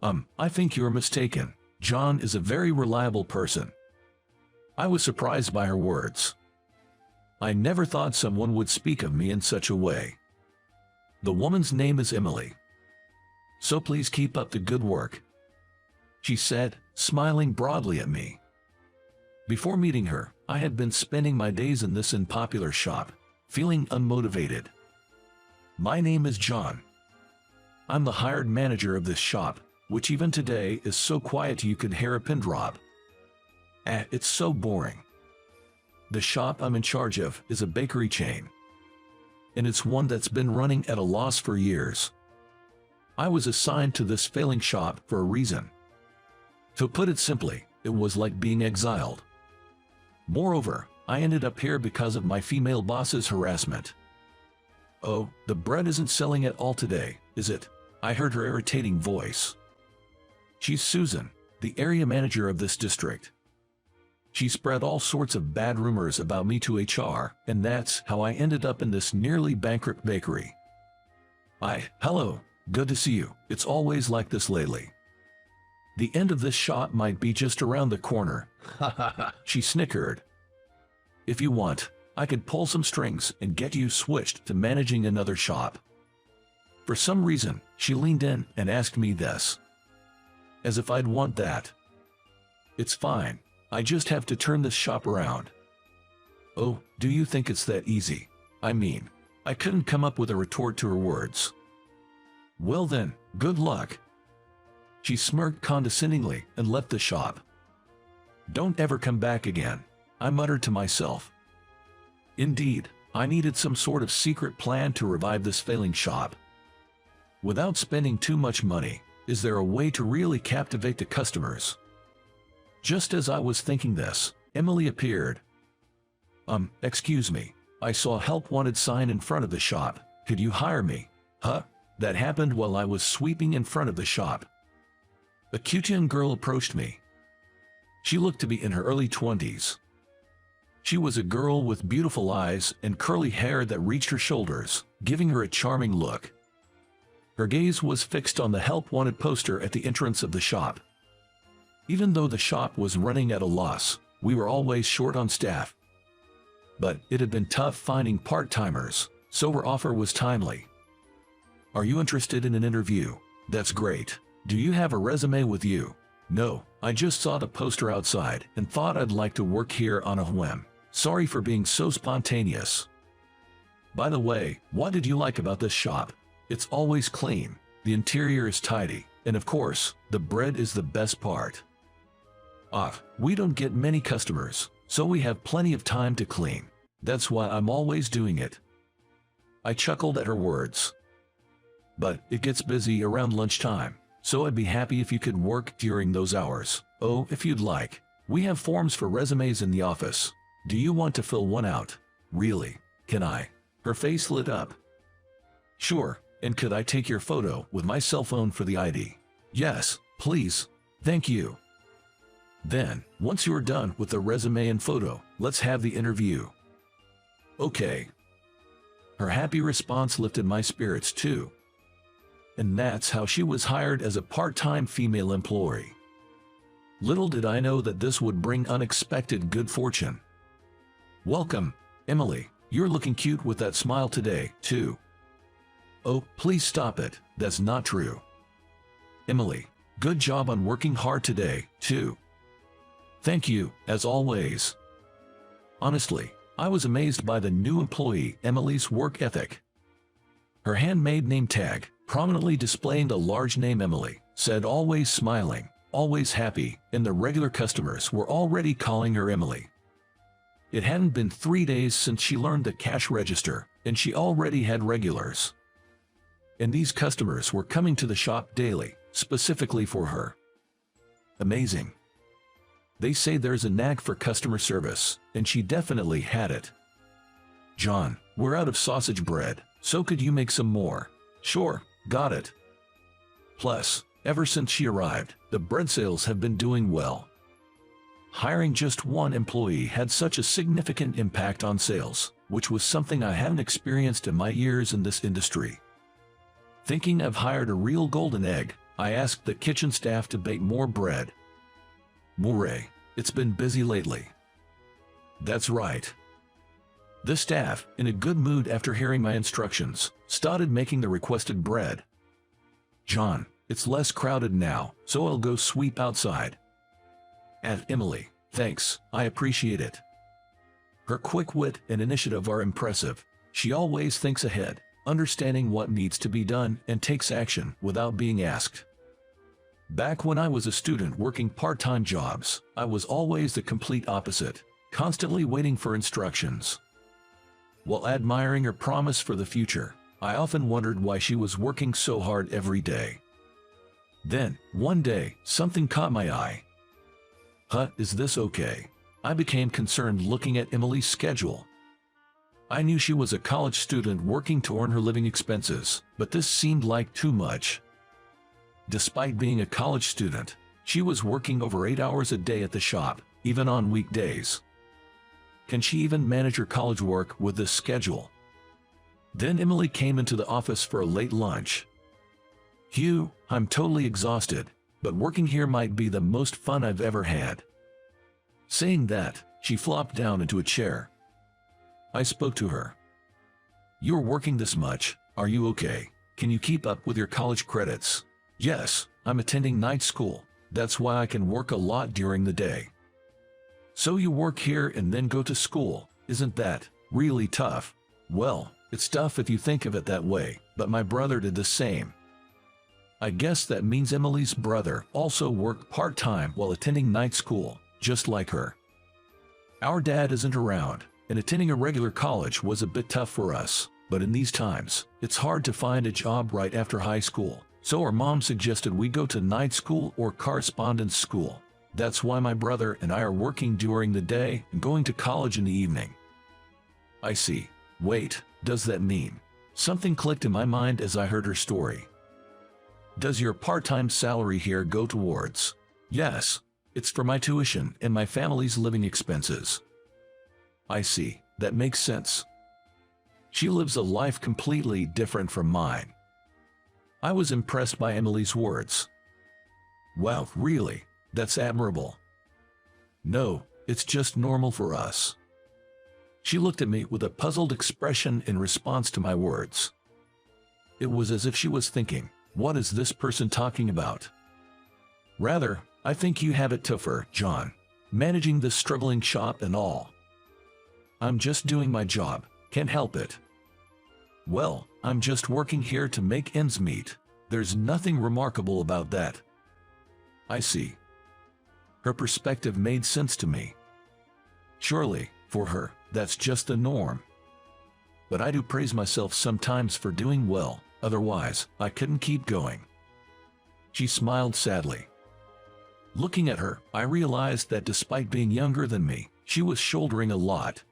I think you're mistaken. John is a very reliable person. I was surprised by her words. I never thought someone would speak of me in such a way. The woman's name is Emily. So please keep up the good work, she said, smiling broadly at me. Before meeting her, I had been spending my days in this unpopular shop, feeling unmotivated. My name is John. I'm the hired manager of this shop, which even today is so quiet you could hear a pin drop. It's so boring. The shop I'm in charge of is a bakery chain, and it's one that's been running at a loss for years. I was assigned to this failing shop for a reason. To put it simply, it was like being exiled. Moreover, I ended up here because of my female boss's harassment. Oh, the bread isn't selling at all today, is it? I heard her irritating voice. She's Susan, the area manager of this district. She spread all sorts of bad rumors about me to HR, and that's how I ended up in this nearly bankrupt bakery. Hello, good to see you. It's always like this lately. The end of this shop might be just around the corner. She snickered. If you want, I could pull some strings and get you switched to managing another shop. For some reason, she leaned in and asked me this. As if I'd want that. It's fine. I just have to turn this shop around. Oh, do you think it's that easy? I mean, I couldn't come up with a retort to her words. Well then, good luck. She smirked condescendingly and left the shop. Don't ever come back again, I muttered to myself. Indeed, I needed some sort of secret plan to revive this failing shop. Without spending too much money, is there a way to really captivate the customers? Just as I was thinking this, Emily appeared. Excuse me, I saw a help wanted sign in front of the shop. Could you hire me? Huh? That happened while I was sweeping in front of the shop. A cute young girl approached me. She looked to be in her early 20s. She was a girl with beautiful eyes and curly hair that reached her shoulders, giving her a charming look. Her gaze was fixed on the help wanted poster at the entrance of the shop. Even though the shop was running at a loss, we were always short on staff. But it had been tough finding part-timers, so her offer was timely. Are you interested in an interview? That's great. Do you have a resume with you? No, I just saw the poster outside and thought I'd like to work here on a whim. Sorry for being so spontaneous. By the way, what did you like about this shop? It's always clean, the interior is tidy, and of course, the bread is the best part. We don't get many customers, so we have plenty of time to clean. That's why I'm always doing it. I chuckled at her words. But it gets busy around lunchtime, so I'd be happy if you could work during those hours. Oh, if you'd like. We have forms for resumes in the office. Do you want to fill one out? Really? Can I? Her face lit up. Sure, and could I take your photo with my cell phone for the ID? Yes, please. Thank you. Then, once you're done with the resume and photo, let's have the interview. Okay. Her happy response lifted my spirits too. And that's how she was hired as a part-time female employee. Little did I know that this would bring unexpected good fortune. Welcome, Emily. You're looking cute with that smile today, too. Oh, please stop it. That's not true. Emily, good job on working hard today, too. Thank you, as always. Honestly, I was amazed by the new employee Emily's work ethic. Her handmade name tag, prominently displaying the large name Emily, said always smiling, always happy, and the regular customers were already calling her Emily. It hadn't been 3 days since she learned the cash register, and she already had regulars. And these customers were coming to the shop daily, specifically for her. Amazing. They say there's a knack for customer service, and she definitely had it. John, we're out of sausage bread, so could you make some more? Sure, got it. Plus, ever since she arrived, the bread sales have been doing well. Hiring just one employee had such a significant impact on sales, which was something I hadn't experienced in my years in this industry. Thinking I've hired a real golden egg, I asked the kitchen staff to bake more bread. Murray, it's been busy lately. That's right. The staff, in a good mood after hearing my instructions, started making the requested bread. John, it's less crowded now, so I'll go sweep outside. Aunt Emily, thanks, I appreciate it. Her quick wit and initiative are impressive. She always thinks ahead, understanding what needs to be done and takes action without being asked. Back when I was a student working part-time jobs, I was always the complete opposite, constantly waiting for instructions. While admiring her promise for the future, I often wondered why she was working so hard every day. Then, one day, something caught my eye. Is this okay? I became concerned looking at Emily's schedule. I knew she was a college student working to earn her living expenses, but this seemed like too much. Despite being a college student, she was working over 8 hours a day at the shop, even on weekdays. Can she even manage her college work with this schedule? Then Emily came into the office for a late lunch. Hugh, I'm totally exhausted, but working here might be the most fun I've ever had. Saying that, she flopped down into a chair. I spoke to her. You're working this much, are you okay? Can you keep up with your college credits? Yes, I'm attending night school, that's why I can work a lot during the day. So you work here and then go to school, isn't that really tough? Well, it's tough if you think of it that way, but my brother did the same. I guess that means Emily's brother also worked part-time while attending night school, just like her. Our dad isn't around, and attending a regular college was a bit tough for us, but in these times, it's hard to find a job right after high school, so our mom suggested we go to night school or correspondence school. That's why my brother and I are working during the day and going to college in the evening. I see. Wait, does that mean? Something clicked in my mind as I heard her story. Does your part-time salary here go towards? Yes, it's for my tuition and my family's living expenses. I see, that makes sense. She lives a life completely different from mine. I was impressed by Emily's words. Wow, really? That's admirable. No, it's just normal for us. She looked at me with a puzzled expression in response to my words. It was as if she was thinking, what is this person talking about? Rather, I think you have it tougher, John, managing this struggling shop and all. I'm just doing my job, can't help it. Well, I'm just working here to make ends meet. There's nothing remarkable about that. I see. Her perspective made sense to me. Surely, for her, that's just the norm. But I do praise myself sometimes for doing well, otherwise, I couldn't keep going. She smiled sadly. Looking at her, I realized that despite being younger than me, she was shouldering a lot.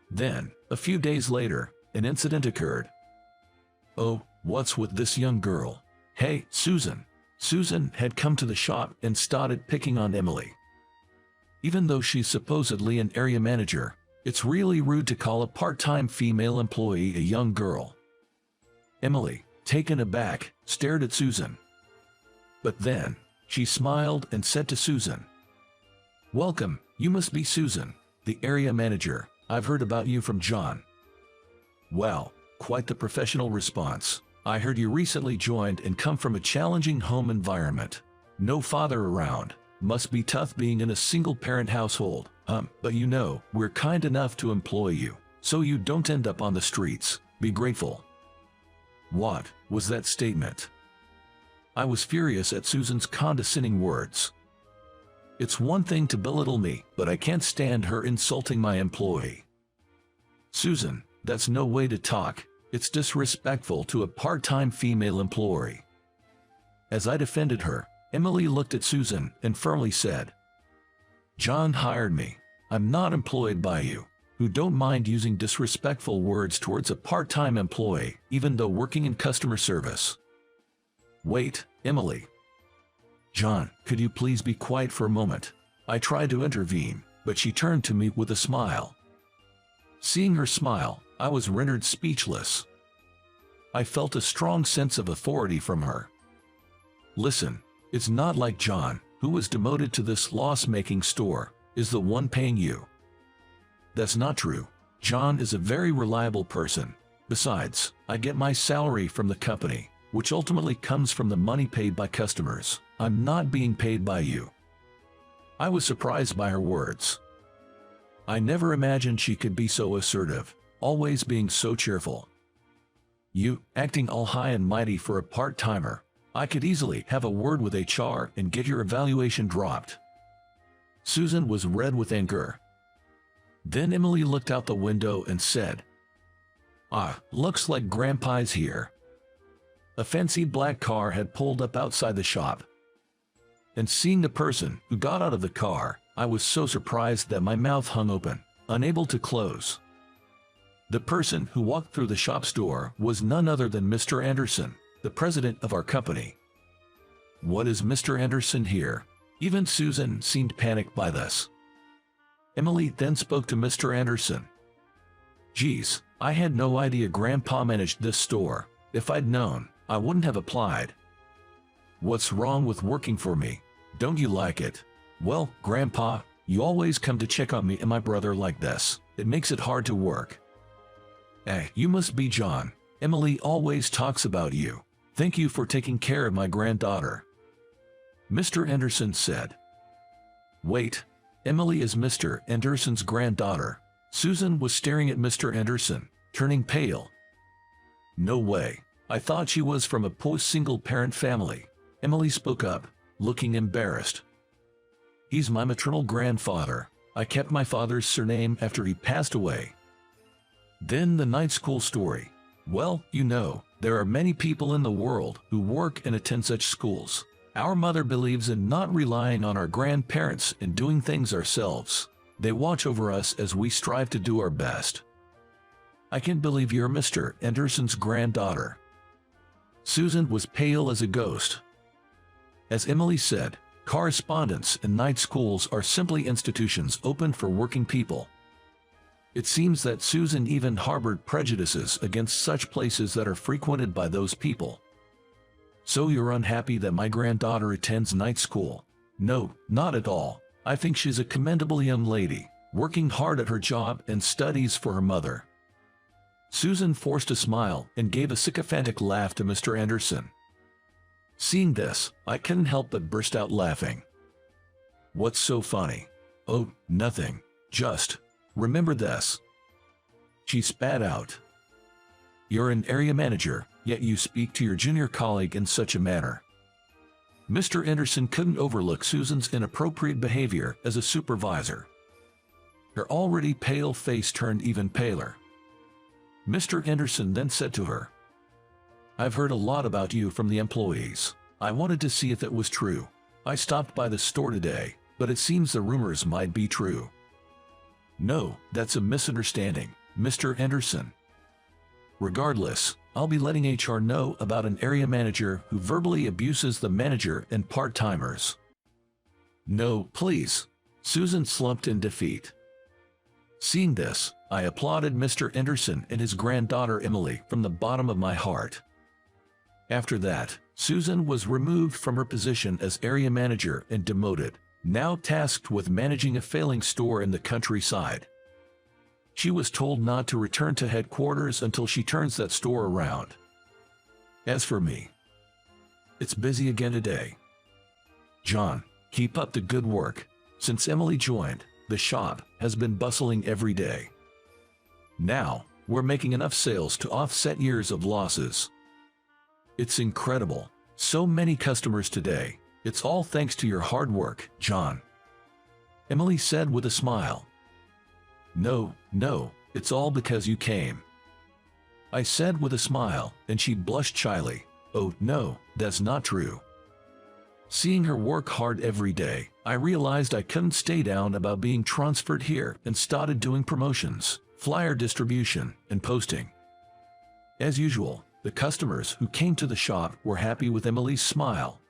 Then, a few days later, an incident occurred. Oh, what's with this young girl? Hey, Susan. Susan had come to the shop and started picking on Emily. Even though she's supposedly an area manager, it's really rude to call a part-time female employee a young girl. Emily, taken aback, stared at Susan. But then, she smiled and said to Susan, "Welcome, you must be Susan, the area manager. I've heard about you from John." Wow, quite the professional response. I heard you recently joined and come from a challenging home environment. No father around. Must be tough being in a single-parent household. But you know, we're kind enough to employ you, so you don't end up on the streets. Be grateful. What was that statement? I was furious at Susan's condescending words. It's one thing to belittle me, but I can't stand her insulting my employee. Susan, that's no way to talk. It's disrespectful to a part-time female employee. As I defended her, Emily looked at Susan and firmly said, "John hired me. I'm not employed by you, who don't mind using disrespectful words towards a part-time employee, even though working in customer service." Wait, Emily. John, could you please be quiet for a moment? I tried to intervene, but she turned to me with a smile. Seeing her smile, I was rendered speechless. I felt a strong sense of authority from her. Listen, it's not like John, who was demoted to this loss-making store, is the one paying you. That's not true. John is a very reliable person. Besides, I get my salary from the company, which ultimately comes from the money paid by customers. I'm not being paid by you." I was surprised by her words. I never imagined she could be so assertive, always being so cheerful. You, acting all high and mighty for a part-timer. I could easily have a word with HR and get your evaluation dropped. Susan was red with anger. Then Emily looked out the window and said, "Ah, looks like Grandpa's here." A fancy black car had pulled up outside the shop. And seeing the person who got out of the car, I was so surprised that my mouth hung open, unable to close. The person who walked through the shop's door was none other than Mr. Anderson, the president of our company. What is Mr. Anderson here? Even Susan seemed panicked by this. Emily then spoke to Mr. Anderson. "Geez, I had no idea Grandpa managed this store. If I'd known, I wouldn't have applied." "What's wrong with working for me? Don't you like it?" "Well, Grandpa, you always come to check on me and my brother like this. It makes it hard to work." You must be John. Emily always talks about you. Thank you for taking care of my granddaughter," Mr. Anderson said. "Wait, Emily is Mr. Anderson's granddaughter." Susan was staring at Mr. Anderson, turning pale. "No way. I thought she was from a poor single-parent family." Emily spoke up, looking embarrassed. "He's my maternal grandfather. I kept my father's surname after he passed away." Then the night school story. "Well, you know, there are many people in the world who work and attend such schools. Our mother believes in not relying on our grandparents and doing things ourselves. They watch over us as we strive to do our best." "I can't believe you're Mr. Anderson's granddaughter." Susan was pale as a ghost. As Emily said, correspondence and night schools are simply institutions open for working people. It seems that Susan even harbored prejudices against such places that are frequented by those people. "So you're unhappy that my granddaughter attends night school?" "No, not at all. I think she's a commendable young lady, working hard at her job and studies for her mother." Susan forced a smile and gave a sycophantic laugh to Mr. Anderson. Seeing this, I couldn't help but burst out laughing. "What's so funny?" "Oh, nothing. Just remember this." She spat out. "You're an area manager, yet you speak to your junior colleague in such a manner." Mr. Anderson couldn't overlook Susan's inappropriate behavior as a supervisor. Her already pale face turned even paler. Mr. Anderson then said to her, "I've heard a lot about you from the employees. I wanted to see if it was true. I stopped by the store today, but it seems the rumors might be true." "No, that's a misunderstanding, Mr. Anderson. Regardless, I'll be letting HR know about an area manager who verbally abuses the manager and part-timers." "No, please." Susan slumped in defeat. Seeing this, I applauded Mr. Anderson and his granddaughter Emily from the bottom of my heart. After that, Susan was removed from her position as area manager and demoted, now tasked with managing a failing store in the countryside. She was told not to return to headquarters until she turns that store around. As for me, it's busy again today. John, keep up the good work. Since Emily joined, the shop has been bustling every day. Now, we're making enough sales to offset years of losses. It's incredible. So many customers today. It's all thanks to your hard work, John," Emily said with a smile. No, it's all because you came," I said with a smile, and she blushed shyly. "Oh, no, that's not true." Seeing her work hard every day, I realized I couldn't stay down about being transferred here and started doing promotions, flyer distribution, and posting. As usual, the customers who came to the shop were happy with Emily's smile.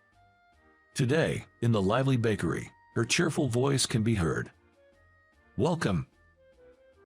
Today, in the lively bakery, her cheerful voice can be heard. "Welcome,